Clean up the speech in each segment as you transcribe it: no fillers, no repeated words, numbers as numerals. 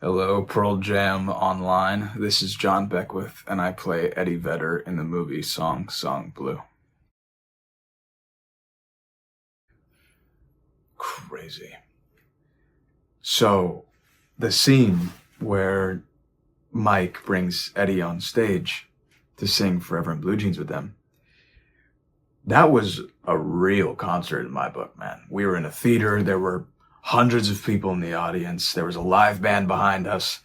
Hello, Pearl Jam Online. This is John Beckwith, and I play Eddie Vedder in the movie Song Song Blue. Crazy. So, the scene where Mike brings Eddie on stage to sing Forever in Blue Jeans with them, that was a real concert in my book, man. We were in a theater. There were hundreds of people in the audience. There was a live band behind us,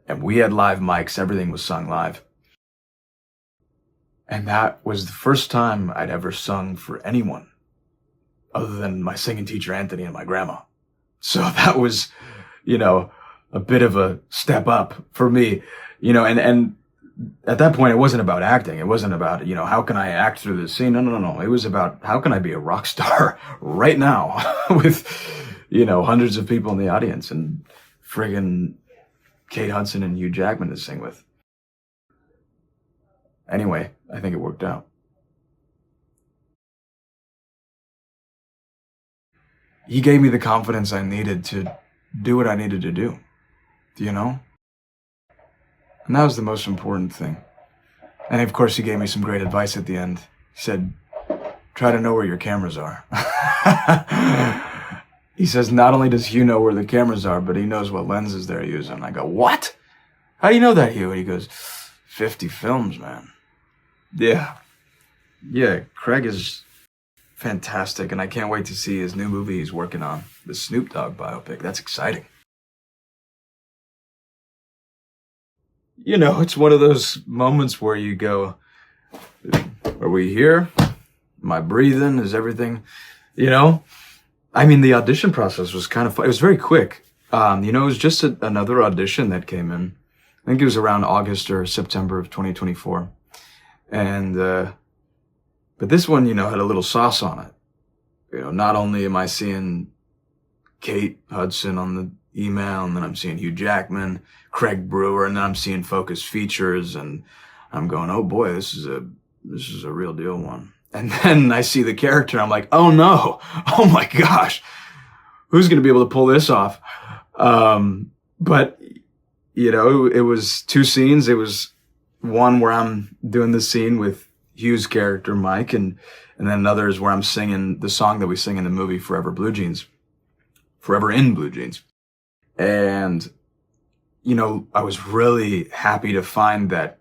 and we had live mics. Everything was sung live. And that was the first time I'd ever sung for anyone other than my singing teacher, Anthony, and my grandma. So that was, a bit of a step up for me, and at that point, it wasn't about acting. It wasn't about, how can I act through this scene? No. It was about how can I be a rock star right now with, hundreds of people in the audience and friggin' Kate Hudson and Hugh Jackman to sing with. Anyway, I think it worked out. He gave me the confidence I needed to do what I needed to do, And that was the most important thing. And of course, he gave me some great advice at the end. He said, try to know where your cameras are. He says, not only does Hugh know where the cameras are, but he knows what lenses they're using. I go, what? How do you know that, Hugh? And he goes, 50 films, man. Yeah, Craig is fantastic, and I can't wait to see his new movie he's working on, the Snoop Dogg biopic. That's exciting. It's one of those moments where you go, are we here? Am I breathing? Is everything, the audition process was kind of fun. It was very quick. It was just another audition that came in. I think it was around August or September of 2024. And, but this one, had a little sauce on it. Not only am I seeing Kate Hudson on the email, and then I'm seeing Hugh Jackman, Craig Brewer, and then I'm seeing Focus Features, and I'm going, oh boy, this is a real deal one. And then I see the character, I'm like, oh no, oh my gosh, who's going to be able to pull this off? But it was two scenes. It was one where I'm doing the scene with Hugh's character, Mike, and then another is where I'm singing the song that we sing in the movie Forever in Blue Jeans. And, I was really happy to find that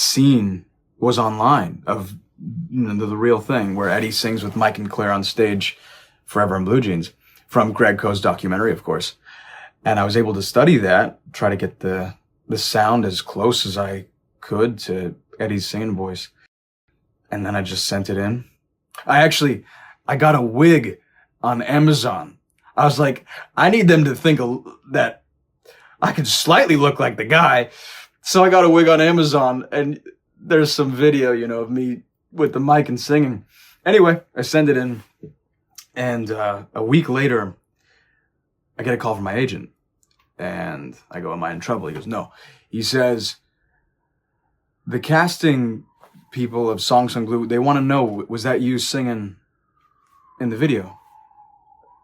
scene was online of the real thing where Eddie sings with Mike and Claire on stage Forever in Blue Jeans from Greg Coe's documentary, of course. And I was able to study that, try to get the sound as close as I could to Eddie's singing voice. And then I just sent it in. I got a wig on Amazon. I was like, I need them to think that I could slightly look like the guy. So I got a wig on Amazon, and there's some video, of me with the mic and singing. Anyway, I send it in, and a week later, I get a call from my agent, and I go, am I in trouble? He goes, no. He says, the casting people of Song Song Blue, they want to know, was that you singing in the video?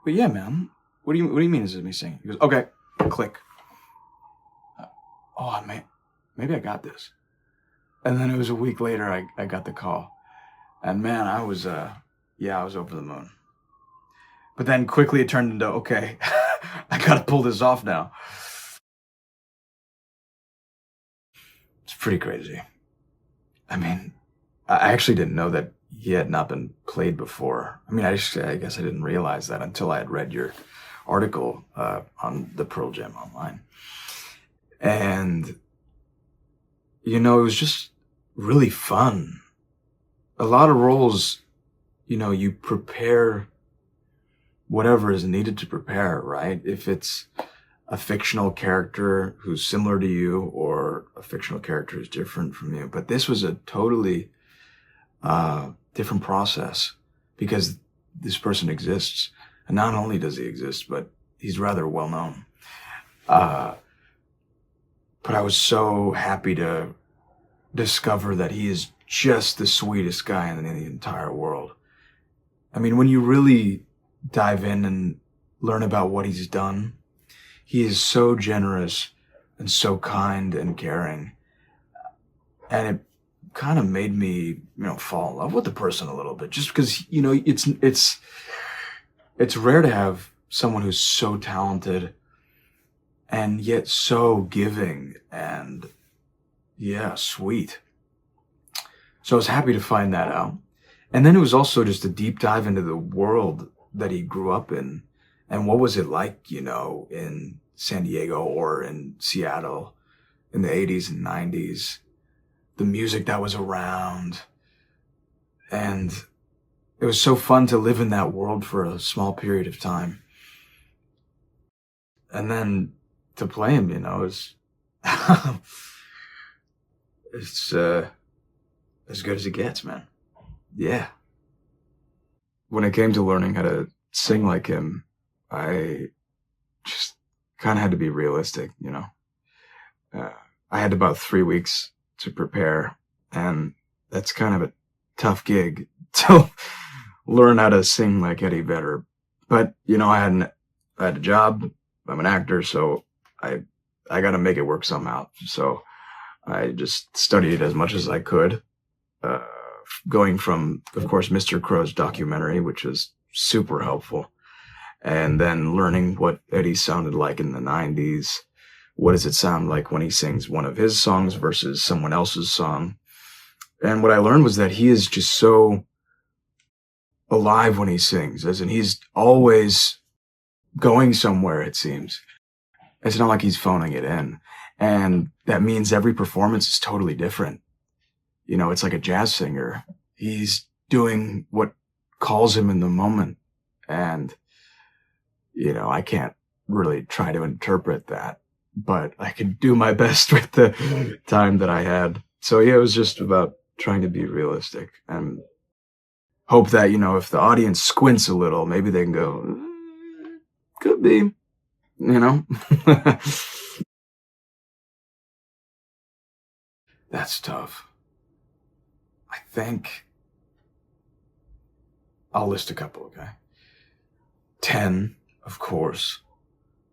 But yeah, man, what do you mean is it me singing? He goes, okay, click. Oh, man, maybe I got this. And then it was a week later, I got the call. And man, I was over the moon. But then quickly it turned into, okay, I gotta pull this off now. It's pretty crazy. I actually didn't know that he had not been played before. I guess I didn't realize that until I had read your article on the Pearl Jam Online. And, it was just really fun. A lot of roles, you prepare whatever is needed to prepare, right? If it's a fictional character who's similar to you or a fictional character who's different from you. But this was a totally different process because this person exists. And not only does he exist, but he's rather well known. But I was so happy to discover that he is just the sweetest guy in the entire world. When you really dive in and learn about what he's done, he is so generous and so kind and caring. And it kind of made me, fall in love with the person a little bit, just because, it's rare to have someone who's so talented and yet so giving and, yeah, sweet. So I was happy to find that out. And then it was also just a deep dive into the world that he grew up in. And what was it like, in San Diego or in Seattle in the 80s and 90s? The music that was around. And it was so fun to live in that world for a small period of time. And then to play him, is it's as good as it gets, man. Yeah. When it came to learning how to sing like him, I just kind of had to be realistic, I had about 3 weeks to prepare, and that's kind of a tough gig to learn how to sing like Eddie Vedder. But, I had a job. I'm an actor, so I got to make it work somehow. So I just studied as much as I could, going from, of course, Mr. Crow's documentary, which was super helpful, and then learning what Eddie sounded like in the 90s. What does it sound like when he sings one of his songs versus someone else's song? And what I learned was that he is just so alive when he sings, as in he's always going somewhere, it seems. It's not like he's phoning it in. And that means every performance is totally different. It's like a jazz singer. He's doing what calls him in the moment. And, I can't really try to interpret that, but I could do my best with the time that I had. So yeah, it was just about trying to be realistic and hope that, if the audience squints a little, maybe they can go, could be, That's tough. I think I'll list a couple, okay? 10, of course,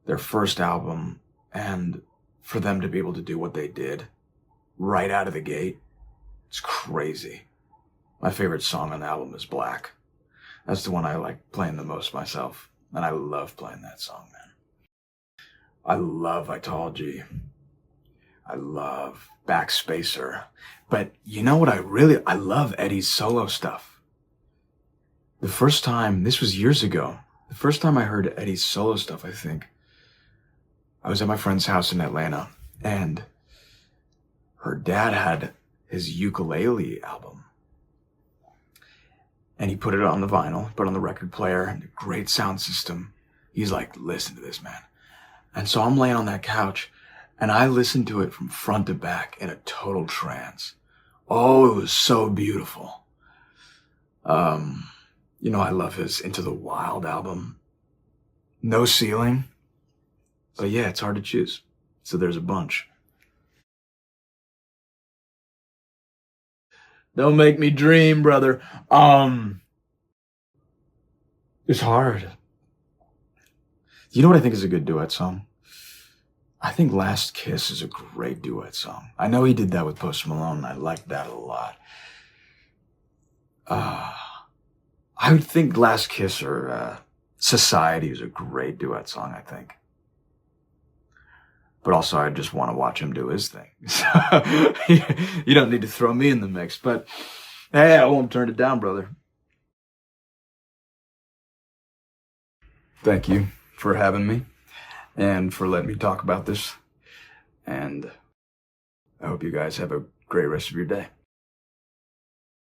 their first album, and for them to be able to do what they did right out of the gate, it's crazy. My favorite song on the album is Black. That's the one I like playing the most myself, and I love playing that song, man. I love Vitology. I love Backspacer. But you know what I love Eddie's solo stuff. The first time, this was years ago, the first time I heard Eddie's solo stuff, I think, I was at my friend's house in Atlanta, and her dad had his ukulele album. And he put it on the vinyl, put it on the record player, and a great sound system. He's like, listen to this, man. And so I'm laying on that couch, and I listened to it from front to back in a total trance. Oh, it was so beautiful. I love his Into the Wild album. No Ceiling. But yeah, it's hard to choose. So there's a bunch. Don't make me dream, brother. It's hard. You know what I think is a good duet song? I think Last Kiss is a great duet song. I know he did that with Post Malone, and I liked that a lot. I would think Last Kiss or Society is a great duet song, I think. But also, I just want to watch him do his thing. So, you don't need to throw me in the mix. But, hey, I won't turn it down, brother. Thank you for having me and for letting me talk about this. And I hope you guys have a great rest of your day.